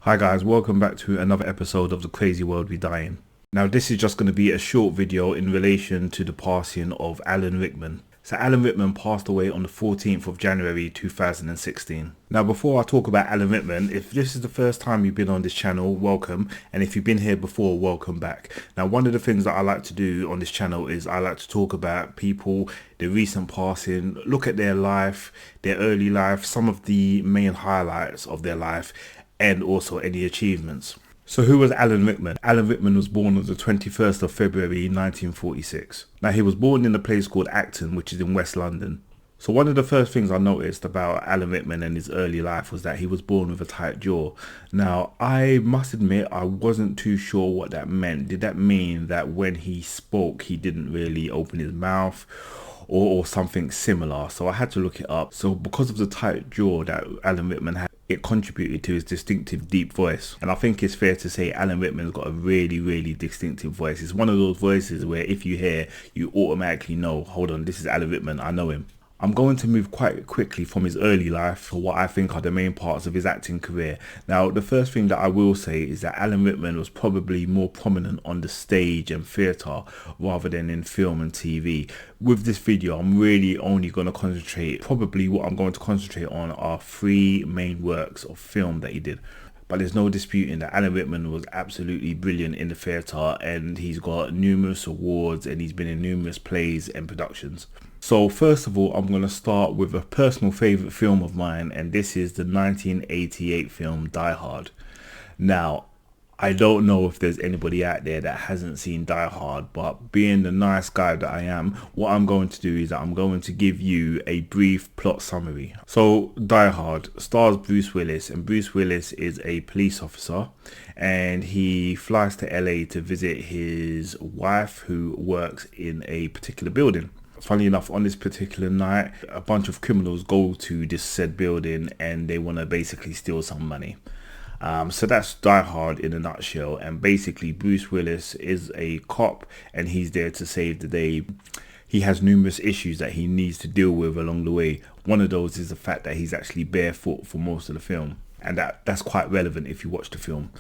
Hi guys, welcome back to another episode of The Crazy World We Die In. Now this is just going to be a short video in relation to the passing of Alan Rickman. So Alan Rickman passed away on the 14th of January 2016. Now before I talk about Alan Rickman, if this is the first time you've been on this channel, welcome. And if you've been here before, welcome back. Now one of the things that I like to do on this channel is I like to talk about people, their recent passing, look at their life, their early life, some of the main highlights of their life, and also any achievements. So who was Alan Rickman? Alan Rickman was born on the 21st of February 1946. Now he was born in a place called Acton, which is in West London. So one of the first things I noticed about Alan Rickman and his early life was that he was born with a tight jaw. Now I must admit I wasn't too sure what that meant. Did that mean that when he spoke he didn't really open his mouth? Or something similar? So I had to look it up. So because of the tight jaw that Alan Rickman had, it contributed to his distinctive deep voice. And I think it's fair to say Alan Rickman's got a really distinctive voice. It's one of those voices where if you hear, you automatically know, hold on, this is Alan Rickman, I know him. I'm going to move quite quickly from his early life to what I think are the main parts of his acting career. Now, the first thing that I will say is that Alan Rickman was probably more prominent on the stage and theatre rather than in film and TV. With this video, I'm really only going to concentrate, probably what I'm going to concentrate on are three main works of film that he did. But there's no disputing that Alan Rickman was absolutely brilliant in the theatre, and he's got numerous awards and he's been in numerous plays and productions. So first of all, I'm going to start with a personal favourite film of mine, and this is the 1988 film Die Hard. Now, I don't know if there's anybody out there that hasn't seen Die Hard, but being the nice guy that I am, what I'm going to do is that I'm going to give you a brief plot summary. So Die Hard stars Bruce Willis, and Bruce Willis is a police officer, and he flies to LA to visit his wife who works in a particular building. Funny enough, on this particular night, a bunch of criminals go to this said building and they want to basically steal some money. So that's Die Hard in a nutshell. And basically Bruce Willis is a cop and he's there to save the day. He has numerous issues that he needs to deal with along the way. One of those is the fact that he's actually barefoot for most of the film. And that's quite relevant if you watch the film.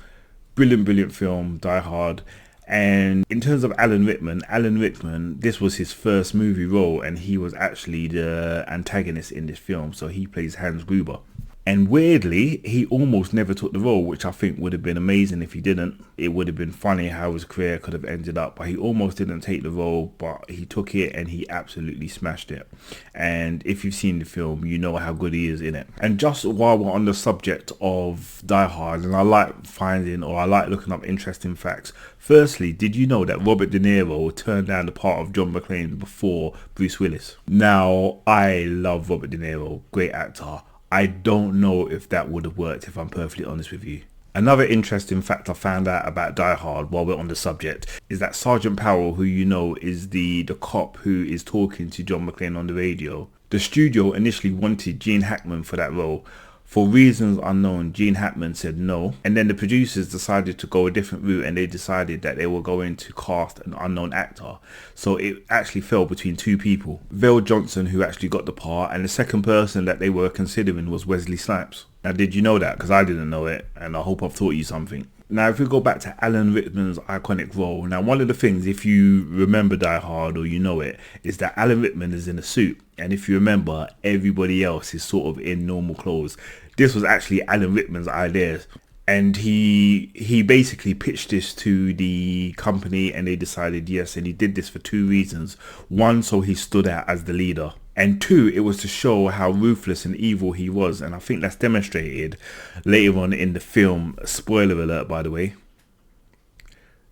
Brilliant film, Die Hard. And in terms of Alan Rickman, this was his first movie role, and he was actually the antagonist in this film. So he plays Hans Gruber. And weirdly, he almost never took the role, which I think would have been amazing if he didn't. It would have been funny how his career could have ended up, but he almost didn't take the role, but he took it and he absolutely smashed it. And if you've seen the film, you know how good he is in it. And just while we're on the subject of Die Hard, and I like looking up interesting facts. Firstly, did you know that Robert De Niro turned down the part of John McClane before Bruce Willis? Now, I love Robert De Niro, great actor. I don't know if that would have worked, if I'm perfectly honest with you. Another interesting fact I found out about Die Hard while we're on the subject is that Sergeant Powell, who you know is the cop who is talking to John McClane on the radio, the studio initially wanted Gene Hackman for that role. For reasons unknown, Gene Hackman said no, and then the producers decided to go a different route and they decided that they were going to cast an unknown actor. So it actually fell between two people. Vale Johnson, who actually got the part, and the second person that they were considering was Wesley Snipes. Now did you know that? Because I didn't know it, and I hope I've taught you something. Now if we go back to Alan Rickman's iconic role, now one of the things, if you remember Die Hard or you know it, is that Alan Rickman is in a suit. And if you remember, everybody else is sort of in normal clothes. This was actually Alan Rickman's idea. And he basically pitched this to the company and they decided yes. And he did this for two reasons. One, so he stood out as the leader. And two, it was to show how ruthless and evil he was. And I think that's demonstrated later on in the film. Spoiler alert, by the way.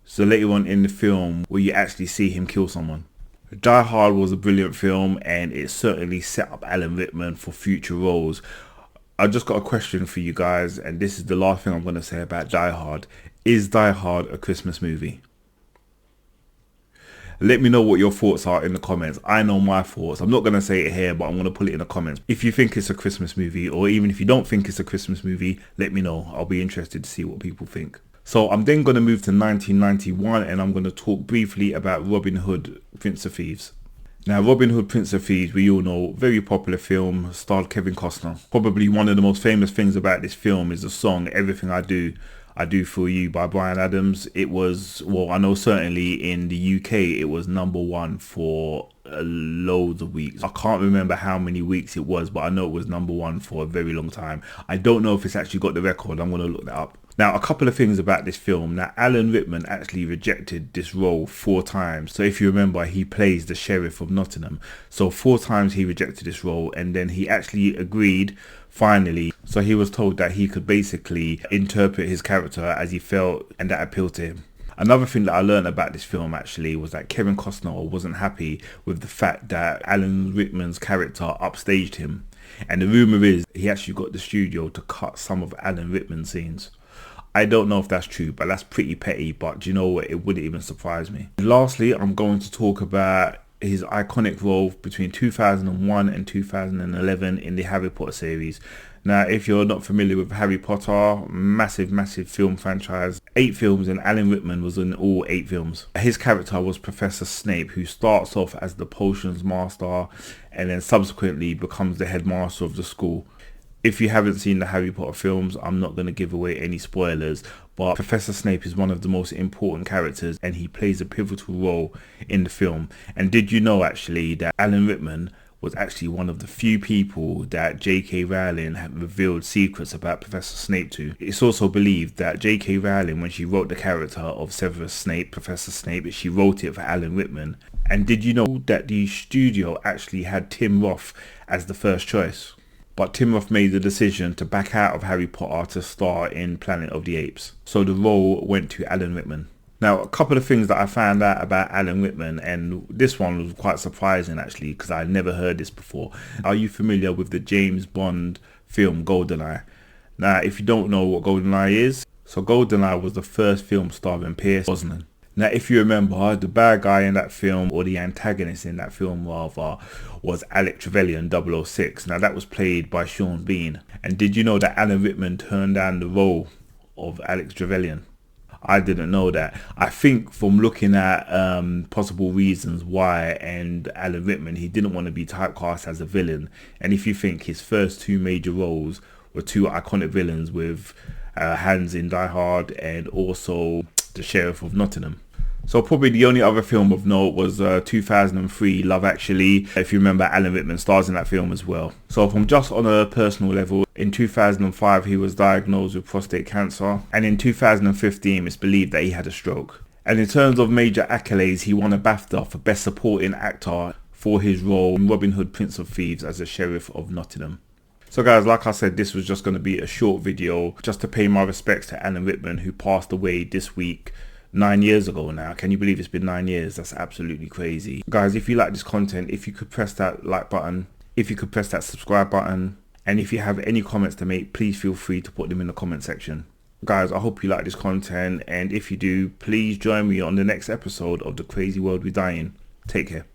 So later on in the film where you actually see him kill someone. Die Hard was a brilliant film and it certainly set up Alan Rickman for future roles. I just got a question for you guys, and this is the last thing I'm going to say about Die Hard. Is Die Hard a Christmas movie? Let me know what your thoughts are in the comments. I know my thoughts. I'm not going to say it here, but I'm going to put it in the comments. If you think it's a Christmas movie, or even if you don't think it's a Christmas movie, let me know. I'll be interested to see what people think. So I'm then going to move to 1991, and I'm going to talk briefly about Robin Hood, Prince of Thieves. Now, Robin Hood, Prince of Thieves, we all know, very popular film, starred Kevin Costner. Probably one of the most famous things about this film is the song Everything I Do For You by Bryan Adams. It was, well, I know certainly in the UK it was #1 for loads of weeks. I can't remember how many weeks it was, but I know it was #1 for a very long time. I don't know if it's actually got the record. I'm going to look that up. Now, a couple of things about this film. Now, Alan Rickman actually rejected this role 4 times. So if you remember, he plays the Sheriff of Nottingham. So 4 times he rejected this role, and then he actually agreed finally. So he was told that he could basically interpret his character as he felt, and that appealed to him. Another thing that I learned about this film actually was that Kevin Costner wasn't happy with the fact that Alan Rickman's character upstaged him. And the rumour is he actually got the studio to cut some of Alan Rickman's scenes. I don't know if that's true, but that's pretty petty. But do you know what? It wouldn't even surprise me. Lastly, I'm going to talk about his iconic role between 2001 and 2011 in the Harry Potter series. Now, if you're not familiar with Harry Potter, massive film franchise, 8 films, and Alan Rickman was in all 8 films. His character was Professor Snape, who starts off as the potions master and then subsequently becomes the headmaster of the school. If you haven't seen the Harry Potter films, I'm not going to give away any spoilers, but Professor Snape is one of the most important characters and he plays a pivotal role in the film. And did you know actually that Alan Rickman was actually one of the few people that J.K. Rowling had revealed secrets about Professor Snape to? It's also believed that J.K. Rowling, when she wrote the character of Severus Snape, Professor Snape, she wrote it for Alan Rickman. And did you know that the studio actually had Tim Roth as the first choice? But Tim Roth made the decision to back out of Harry Potter to star in Planet of the Apes. So the role went to Alan Rickman. Now, a couple of things that I found out about Alan Rickman, and this one was quite surprising actually, because I never heard this before. Are you familiar with the James Bond film GoldenEye? Now, if you don't know what GoldenEye is, so GoldenEye was the first film starring Pierce Brosnan. Now, if you remember, the bad guy in that film, or the antagonist in that film rather, was Alex Trevelyan, 006. Now, that was played by Sean Bean. And did you know that Alan Rickman turned down the role of Alex Trevelyan? I didn't know that. I think from looking at possible reasons why, and Alan Rickman, he didn't want to be typecast as a villain. And if you think his first 2 major roles were 2 iconic villains with Hans in Die Hard and also the Sheriff of Nottingham. So probably the only other film of note was 2003 Love Actually. If you remember, Alan Rickman stars in that film as well. So from just on a personal level, in 2005 he was diagnosed with prostate cancer, and in 2015 it's believed that he had a stroke. And in terms of major accolades, he won a BAFTA for Best Supporting Actor for his role in Robin Hood, Prince of Thieves as the Sheriff of Nottingham. So guys, like I said, this was just going to be a short video just to pay my respects to Alan Rickman, who passed away this week 9 years ago now. Can you believe it's been 9 years? That's absolutely crazy. Guys, if you like this content, if you could press that like button, if you could press that subscribe button, and if you have any comments to make, please feel free to put them in the comment section. Guys, I hope you like this content, and if you do, please join me on the next episode of The Crazy World We Die In. Take care.